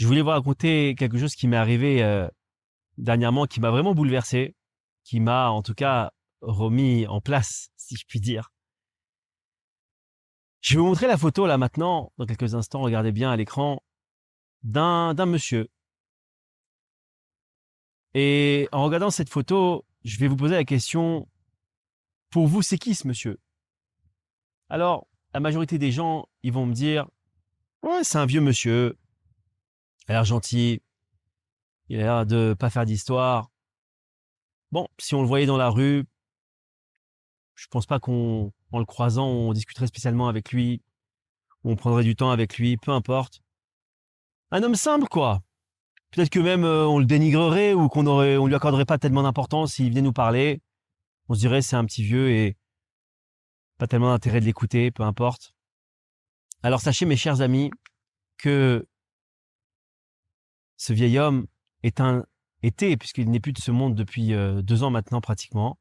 Je voulais vous raconter quelque chose qui m'est arrivé dernièrement, qui m'a vraiment bouleversé, qui m'a en tout cas remis en place, si je puis dire. Je vais vous montrer la photo là maintenant, dans quelques instants, regardez bien à l'écran, d'un monsieur. Et en regardant cette photo, je vais vous poser la question, pour vous, c'est qui ce monsieur? Alors, la majorité des gens, ils vont me dire, ouais, c'est un vieux monsieur, il a l'air gentil, il a l'air de pas faire d'histoire. Bon, si on le voyait dans la rue, je pense pas en le croisant, on discuterait spécialement avec lui, on prendrait du temps avec lui, peu importe. Un homme simple, quoi. Peut-être que même on le dénigrerait ou on lui accorderait pas tellement d'importance s'il venait nous parler. On se dirait c'est un petit vieux et pas tellement d'intérêt de l'écouter, peu importe. Alors sachez, mes chers amis, que ce vieil homme était, puisqu'il n'est plus de ce monde depuis 2 ans maintenant pratiquement,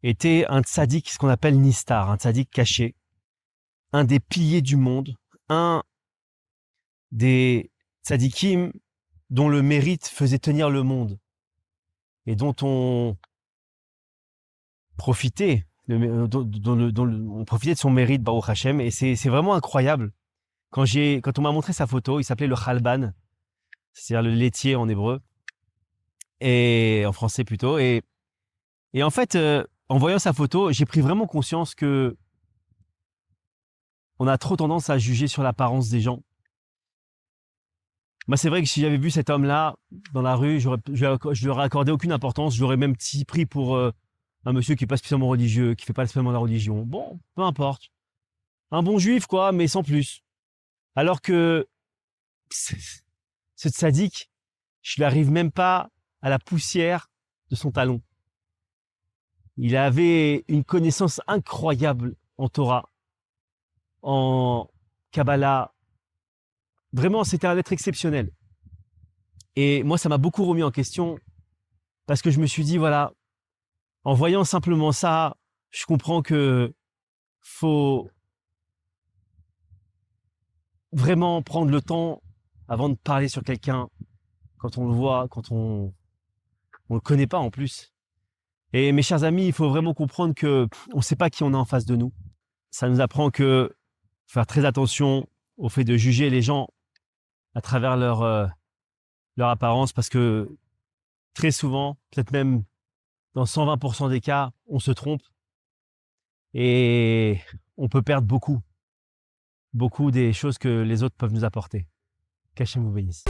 était un tzaddik, ce qu'on appelle Nistar, un tzaddik caché, un des piliers du monde, un des tzaddikim dont le mérite faisait tenir le monde et dont on profitait, on profitait de son mérite, Baruch Hashem, et c'est vraiment incroyable. Quand on m'a montré sa photo, il s'appelait le Chalban, c'est-à-dire le laitier en hébreu, et en français plutôt, et en fait, en voyant sa photo, j'ai pris vraiment conscience que on a trop tendance à juger sur l'apparence des gens. Moi, c'est vrai que si j'avais vu cet homme-là dans la rue, je lui aurais accordé aucune importance. Je l'aurais même pris pour un monsieur qui n'est pas spécialement religieux, qui fait pas spécialement la religion. Bon, peu importe. Un bon juif, quoi, mais sans plus. Alors que ce tzaddik, je lui arrive même pas à la poussière de son talon. Il avait une connaissance incroyable en Torah, en Kabbalah. Vraiment, c'était un être exceptionnel. Et moi, ça m'a beaucoup remis en question parce que je me suis dit, voilà, en voyant simplement ça, je comprends que faut vraiment prendre le temps avant de parler sur quelqu'un quand on le voit, quand on le connaît pas en plus. Et mes chers amis, il faut vraiment comprendre que on ne sait pas qui on a en face de nous. Ça nous apprend que faire très attention au fait de juger les gens à travers leur apparence, parce que très souvent, peut-être même dans 120% des cas, on se trompe et on peut perdre beaucoup des choses que les autres peuvent nous apporter. Qu'Hachem vous bénisse.